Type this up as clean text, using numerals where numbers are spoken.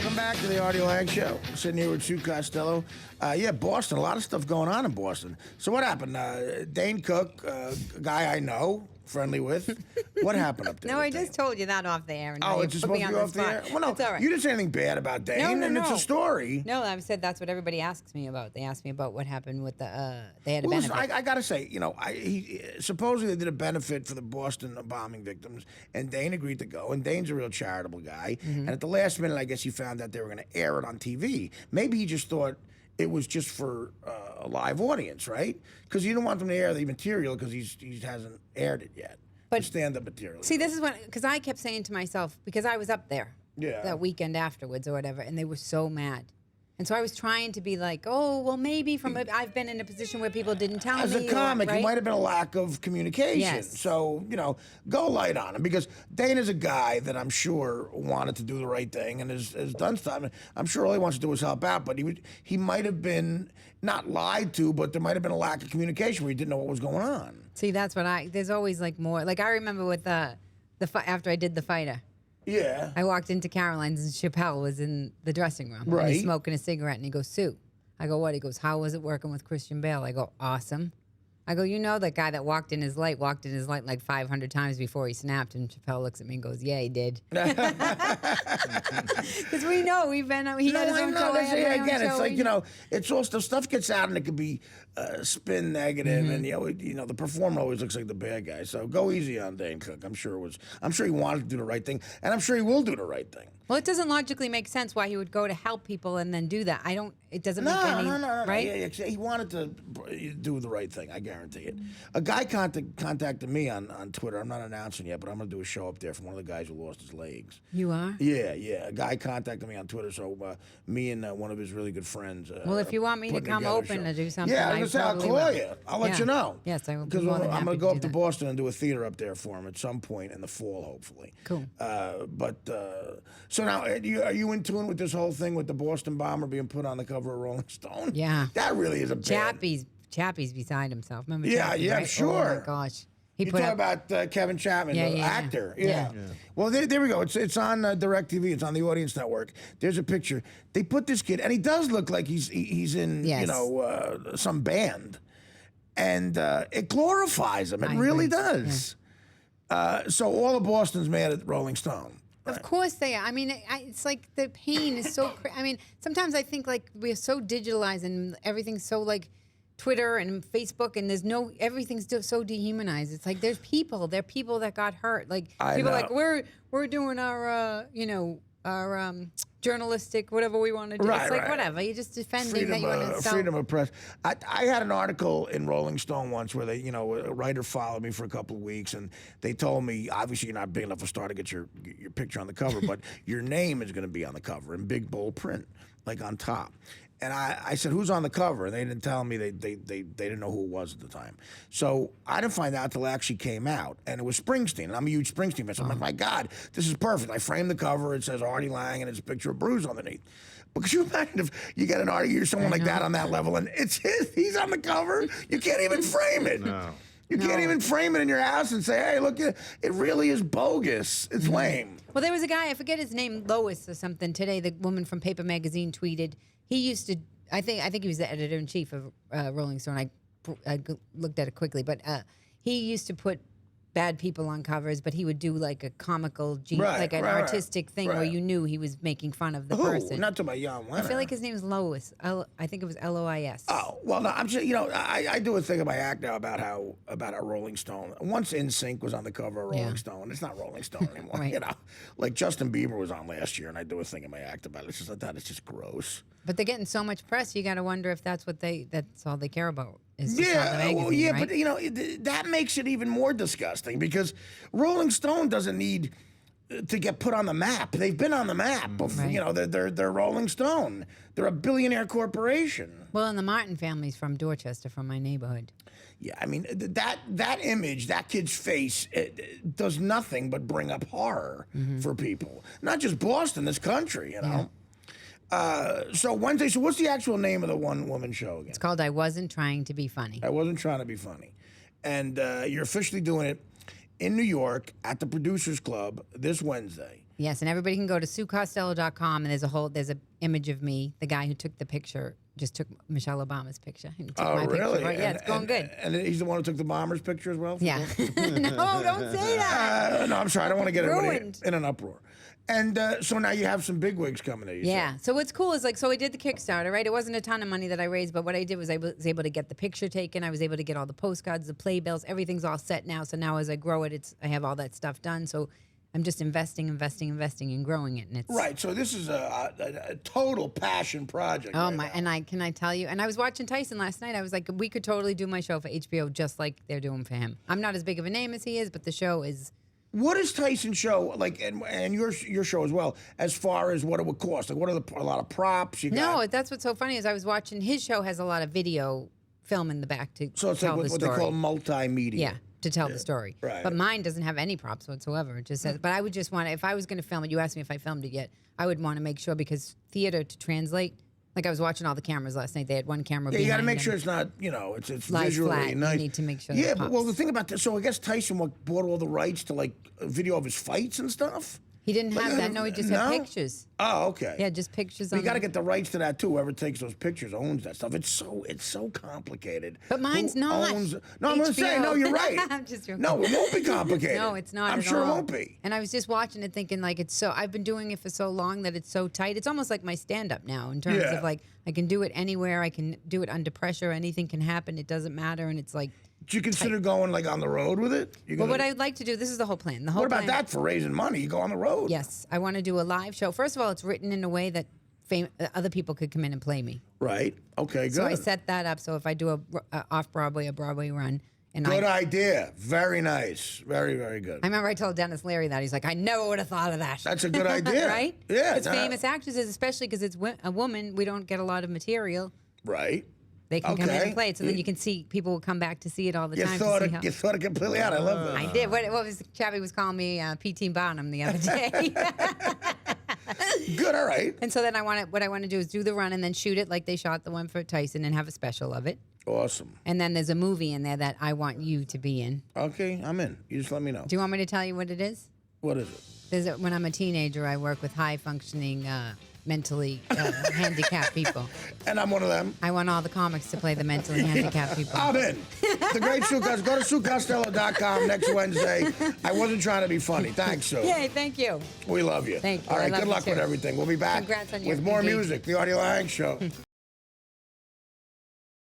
Welcome back to the Artie Lange Show. Sitting here with Sue Costello. Boston. A lot of stuff going on in Boston. So what happened? Dane Cook, a guy I know, friendly with. What happened up there? No, I just told you that off the air. And it's just supposed to be off the air? Well, no, it's all right. You didn't say anything bad about Dane, and it's a story. No, I said that's what everybody asks me about. They asked me about what happened with the, they had a benefit. Listen, I got to say, he supposedly they did a benefit for the Boston bombing victims, and Dane agreed to go, and Dane's a real charitable guy, and at the last minute, I guess he found out they were going to air it on TV. Maybe he just thought it was just for a live audience, right? Because you don't want them to air the material because he hasn't aired it yet. But stand-up material. See, this is what, because I kept saying to myself, because I was up there that weekend afterwards or whatever, and they were so mad. And so I was trying to be like, oh, well, maybe I've been in a position where people didn't tell me. As a comic, right? it might have been a lack of communication. Yes. So, go light on him. Because Dane is a guy that I'm sure wanted to do the right thing and has done stuff. I'm sure all he wants to do is help out. But he might have been not lied to, but there might have been a lack of communication where he didn't know what was going on. See, that's what there's always like more. Like I remember with after I did the fighter. Yeah. I walked into Caroline's and Chappelle was in the dressing room. Right. And he's smoking a cigarette and he goes, Sue. I go, what? He goes, how was it working with Christian Bale? I go, awesome. I go, that guy that walked in his light like 500 times before he snapped. And Chappelle looks at me and goes, yeah, he did. Because we know he had his own show. Again, it's like, it's all stuff gets out and it could be spin negative, and the performer always looks like the bad guy. So go easy on Dane Cook. I'm sure he wanted to do the right thing, and I'm sure he will do the right thing. Well, it doesn't logically make sense why he would go to help people and then do that. It doesn't make any right? Yeah, he wanted to do the right thing. I guarantee it. A guy contacted me on Twitter. I'm not announcing yet, but I'm going to do a show up there from one of the guys who lost his legs. You are? Yeah. A guy contacted me on Twitter, so me and one of his really good friends. Well, if you want me to come open to do something, I'll call you. I'll let you know. Yes, I will. Because I'm going to go up to Boston and do a theater up there for him at some point in the fall, hopefully. Cool. So now, are you in tune with this whole thing with the Boston bomber being put on the cover of Rolling Stone? Yeah. That really is a bad... Chappie's beside himself. Remember Chappie, right? sure. Oh, my gosh. You talk about Kevin Chapman, the actor. Yeah. Well, there we go. It's on DirecTV. It's on the Audience Network. There's a picture. They put this kid, and he does look like he's in some band, and it glorifies him. It really does. Yeah. So all of Boston's mad at Rolling Stone. Of course they are. I mean, it's like the pain is so. I mean, sometimes I think like we're so digitalized and everything's so like Twitter and Facebook, and everything's so dehumanized. It's like there are people that got hurt. Like people like we're doing our journalistic whatever we want to do. It's like whatever. You're just defending that you want to sell. Freedom of press. I had an article in Rolling Stone once where they, a writer followed me for a couple of weeks, and they told me, obviously you're not big enough a star to get your picture on the cover, but your name is going to be on the cover in big bold print, like on top. And I said, who's on the cover? And they didn't tell me. They didn't know who it was at the time. So I didn't find out until it actually came out. And it was Springsteen. And I'm a huge Springsteen fan. So I'm like, my God, this is perfect. I framed the cover. It says Artie Lange, and it's a picture of Bruce underneath. But could you imagine if you get an Artie or someone like that on that level, and he's on the cover? You can't even frame it. No. You can't even frame it in your house and say, hey, look, it really is bogus. It's lame. Well, there was a guy, I forget his name, Lois or something. Today, the woman from Paper Magazine tweeted, he used to, I think he was the editor-in-chief of Rolling Stone. I looked at it quickly, but he used to put bad people on covers, but he would do like a comical, artistic thing where you knew he was making fun of the person. Not to my young one. I feel like his name is Lois. I think it was Lois. Oh, well, no, I'm just, I do a thing in my act now about how Rolling Stone. Once NSYNC was on the cover of Rolling Stone, it's not Rolling Stone anymore. Like Justin Bieber was on last year, and I do a thing in my act about it. It's just like that. It's just gross. But they're getting so much press, you got to wonder if that's all they care about. Right? But that makes it even more disgusting because Rolling Stone doesn't need to get put on the map. They've been on the map before. Right. They're Rolling Stone. They're a billionaire corporation. Well, and the Martin family's from Dorchester, from my neighborhood. Yeah, I mean that image, that kid's face, it does nothing but bring up horror for people. Not just Boston, this country. Yeah. So Wednesday. So what's the actual name of the one-woman show again? It's called I Wasn't Trying to Be Funny. I Wasn't Trying to Be Funny, and you're officially doing it in New York at the Producers Club this Wednesday. Yes, and everybody can go to SueCostello.com, and there's an image of me. The guy who took the picture just took Michelle Obama's picture. And he took my Really? picture. Right? Yeah, it's going good. And he's the one who took the bomber's picture as well? Yeah. No, don't say that. No, I'm sorry. I don't want to get everybody Ruined. in an uproar. And so now you have some big wigs coming in. Yeah. So what's cool is so I did the Kickstarter, right? It wasn't a ton of money that I raised, but what I did was I was able to get the picture taken. I was able to get all the postcards, the playbills. Everything's all set now. So now as I grow it, I have all that stuff done. So I'm just investing and growing it. And it's Right. So this is a total passion project. Oh right my! now. And can I tell you? And I was watching Tyson last night. I was like, we could totally do my show for HBO just like they're doing for him. I'm not as big of a name as he is, but the show is. What is Tyson's show like, and your show as well, as far as what it would cost? Like, what are a lot of props? You No, got, that's what's so funny is I was watching his show has a lot of video film in the back to so it's tell like the what story. they call multimedia. Yeah, to tell the story. Right. But mine doesn't have any props whatsoever. It just says. But I would just want to, if I was going to film it, you asked me if I filmed it yet, I would want to make sure because theater to translate. Like I was watching all the cameras last night. They had one camera. Yeah, you got to behind make them. sure it's not, it's Lies visually flat. You nice. need to make sure Yeah, that it but well, pops. the thing about this, so I guess Tyson bought all the rights to like a video of his fights and stuff. He didn't have that. No, he just had No? pictures. Oh, okay. Yeah, just pictures. You on got to them. get the rights to that too. Whoever takes those pictures owns that stuff. It's so complicated. But mine's Who not. owns- no, I'm gonna say no. You're right. I'm just joking. No, it won't be complicated. No, it's not. I'm at sure all. it won't be. And I was just watching it, thinking like it's so. I've been doing it for so long that it's so tight. It's almost like my stand-up now in terms Yeah. of like I can do it anywhere. I can do it under pressure. Anything can happen. It doesn't matter. And it's like. Do you consider going like on the road with it? But what I'd like to do. This is the whole plan. The whole. What about plan, that for raising money? You go on the road. Yes, I want to do a live show. First of all, it's written in a way that other people could come in and play me. Right. Okay. Good. So I set that up. So if I do a off Broadway, a Broadway run, and Good idea. Very nice. Very, very good. I remember I told Dennis Leary that. He's like, I never would have thought of that. That's a good idea. Right? Yeah. Because famous actresses, especially because it's a woman, we don't get a lot of material. Right. They can come in Okay. and play it. So then you can see, people will come back to see it all the You time. thought to it. see how, You thought it completely out. I love that. I did. What was Chappie was calling me P.T. Bonham the other day. Good. All right. And so then what I want to do is do the run and then shoot it like they shot the one for Tyson and have a special of it. Awesome. And then there's a movie in there that I want you to be in. Okay, I'm in. You just let me know. Do you want me to tell you what it is? What is it? When I'm a teenager, I work with high-functioning, mentally handicapped people. And I'm one of them. I want all the comics to play the mentally handicapped people. I'm in. The great Sue Costello. Go to SueCostello.com next Wednesday. I wasn't trying to be funny. Thanks, Sue. Yay, thank you. We love you. Thank you. All I right, love good you luck with too. everything. We'll be back Congrats on your with more engagement. music. The Artie Lange Show.